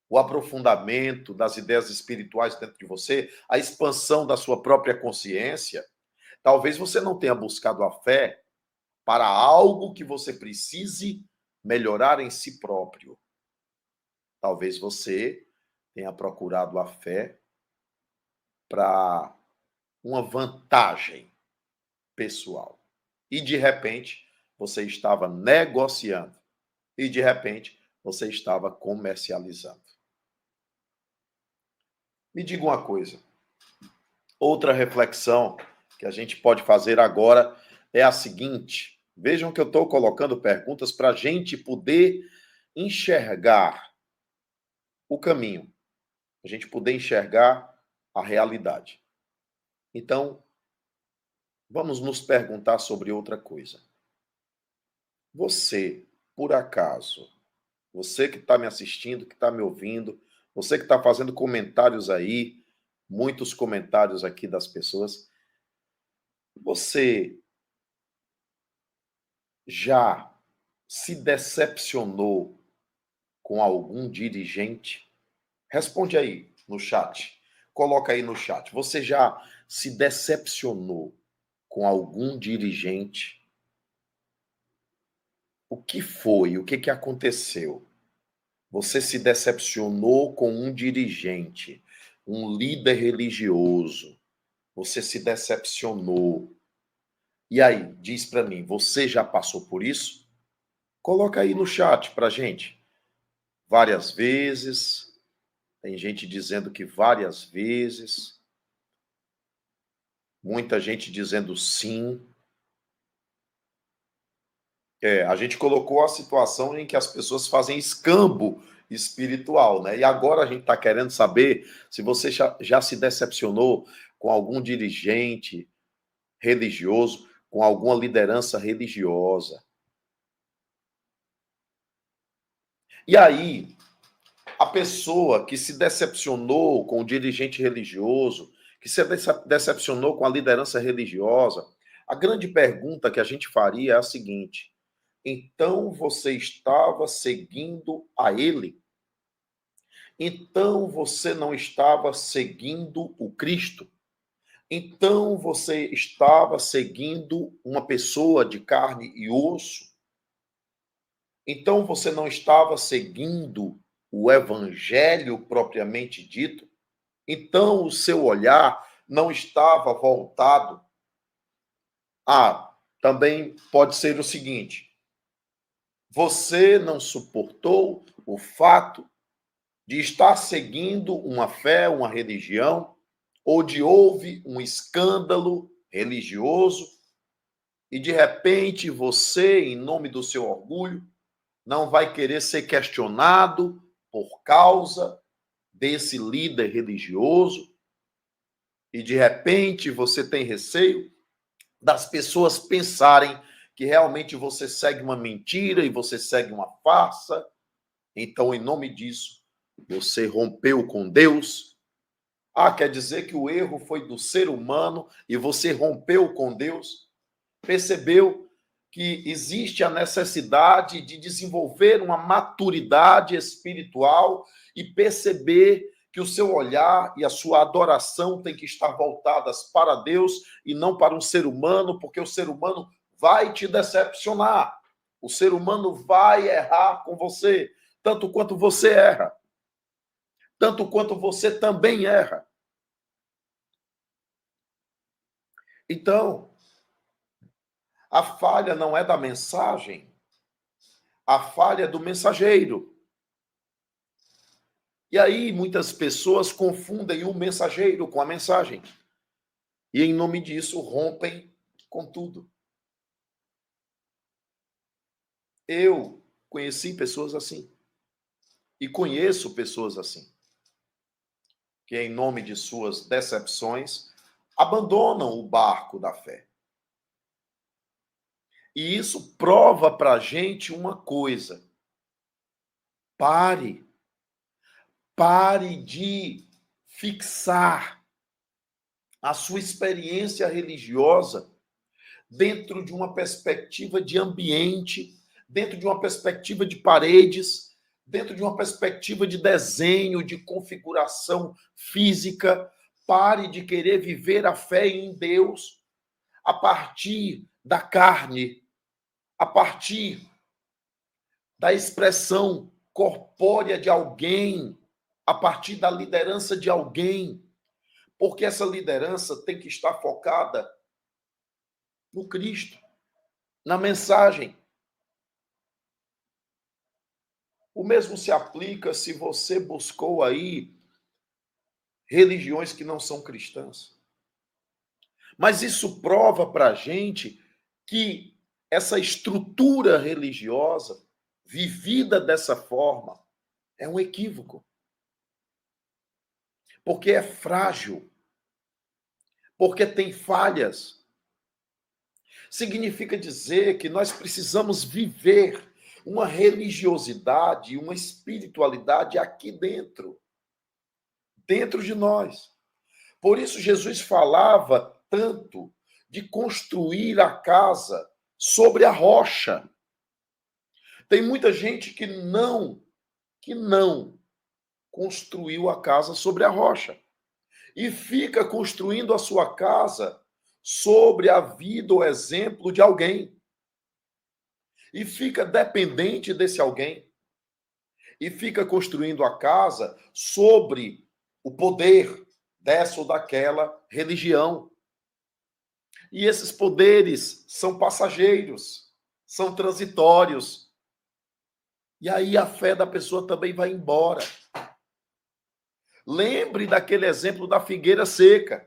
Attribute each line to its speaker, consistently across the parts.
Speaker 1: o aprofundamento das ideias espirituais dentro de você, a expansão da sua própria consciência, talvez você não tenha buscado a fé para algo que você precise melhorar em si próprio. Talvez você tenha procurado a fé para uma vantagem pessoal. E, de repente, você estava negociando. E, de repente, você estava comercializando. Me diga uma coisa. Outra reflexão que a gente pode fazer agora é a seguinte. Vejam que eu estou colocando perguntas para a gente poder enxergar o caminho. A gente poder enxergar a realidade. Então, vamos nos perguntar sobre outra coisa. Você, por acaso, você que está me assistindo, que está me ouvindo, você que está fazendo comentários aí, muitos comentários aqui das pessoas, você já se decepcionou com algum dirigente? Responde aí no chat. Coloca aí no chat. Você já se decepcionou com algum dirigente? O que foi? O que aconteceu? Você se decepcionou com um dirigente, um líder religioso. Você se decepcionou. E aí, diz para mim, você já passou por isso? Coloca aí no chat pra gente. Várias vezes. Tem gente dizendo que várias vezes. Muita gente dizendo sim. A gente colocou a situação em que as pessoas fazem escambo espiritual, né? E agora a gente está querendo saber se você já se decepcionou com algum dirigente religioso, com alguma liderança religiosa. E aí, a pessoa que se decepcionou com o dirigente religioso, que se decepcionou com a liderança religiosa, a grande pergunta que a gente faria é a seguinte: então você estava seguindo a ele? Então você não estava seguindo o Cristo? Então você estava seguindo uma pessoa de carne e osso? Então você não estava seguindo o evangelho propriamente dito? Então o seu olhar não estava voltado também pode ser o seguinte: você não suportou o fato de estar seguindo uma fé, uma religião, ou de houve um escândalo religioso e de repente você, em nome do seu orgulho, não vai querer ser questionado por causa desse líder religioso e de repente você tem receio das pessoas pensarem que realmente você segue uma mentira e você segue uma farsa. Então, em nome disso, você rompeu com Deus. Quer dizer que o erro foi do ser humano e você rompeu com Deus? Percebeu que existe a necessidade de desenvolver uma maturidade espiritual e perceber que o seu olhar e a sua adoração tem que estar voltadas para Deus e não para um ser humano, porque o ser humano vai te decepcionar. O ser humano vai errar com você, tanto quanto você erra. Tanto quanto você também erra. Então, a falha não é da mensagem, a falha é do mensageiro. E aí, muitas pessoas confundem o mensageiro com a mensagem. E, em nome disso, rompem com tudo. Eu conheci pessoas assim. E conheço pessoas assim. Que, em nome de suas decepções, abandonam o barco da fé. E isso prova para a gente uma coisa. Pare de fixar a sua experiência religiosa dentro de uma perspectiva de ambiente, dentro de uma perspectiva de paredes, dentro de uma perspectiva de desenho, de configuração física. Pare de querer viver a fé em Deus a partir da carne, a partir da expressão corpórea de alguém, a partir da liderança de alguém, porque essa liderança tem que estar focada no Cristo, na mensagem. O mesmo se aplica se você buscou aí religiões que não são cristãs. Mas isso prova para a gente que essa estrutura religiosa, vivida dessa forma, é um equívoco. Porque é frágil. Porque tem falhas. Significa dizer que nós precisamos viver uma religiosidade, uma espiritualidade aqui dentro de nós. Por isso Jesus falava tanto de construir a casa sobre a rocha. Tem muita gente que não construiu a casa sobre a rocha e fica construindo a sua casa sobre a vida ou exemplo de alguém. E fica dependente desse alguém. E fica construindo a casa sobre o poder dessa ou daquela religião. E esses poderes são passageiros, são transitórios. E aí a fé da pessoa também vai embora. Lembre daquele exemplo da figueira seca.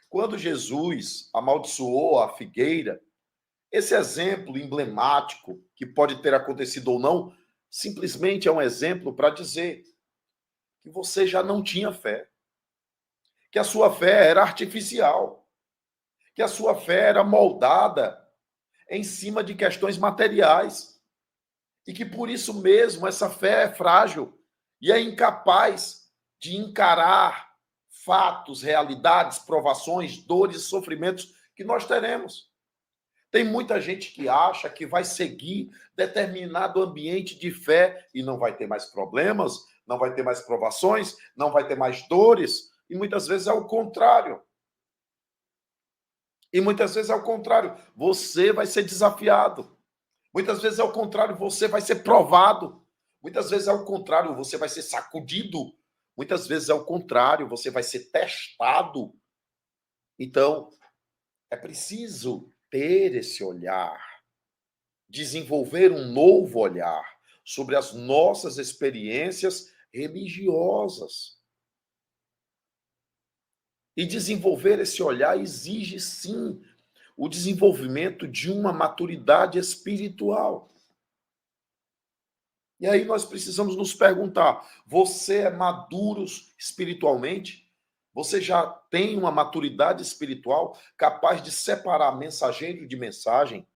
Speaker 1: Quando Jesus amaldiçoou a figueira, esse exemplo emblemático, que pode ter acontecido ou não, simplesmente é um exemplo para dizer que você já não tinha fé, que a sua fé era artificial, que a sua fé era moldada em cima de questões materiais e que por isso mesmo essa fé é frágil e é incapaz de encarar fatos, realidades, provações, dores e sofrimentos que nós teremos. Tem muita gente que acha que vai seguir determinado ambiente de fé e não vai ter mais problemas, não vai ter mais provações, não vai ter mais dores, e muitas vezes é o contrário. E muitas vezes é o contrário, você vai ser desafiado. Muitas vezes é o contrário, você vai ser provado. Muitas vezes é o contrário, você vai ser sacudido. Muitas vezes é o contrário, você vai ser testado. Então, é preciso ter esse olhar, desenvolver um novo olhar sobre as nossas experiências religiosas. E desenvolver esse olhar exige, sim, o desenvolvimento de uma maturidade espiritual. E aí nós precisamos nos perguntar: você é maduro espiritualmente? Você já tem uma maturidade espiritual capaz de separar mensageiro de mensagem?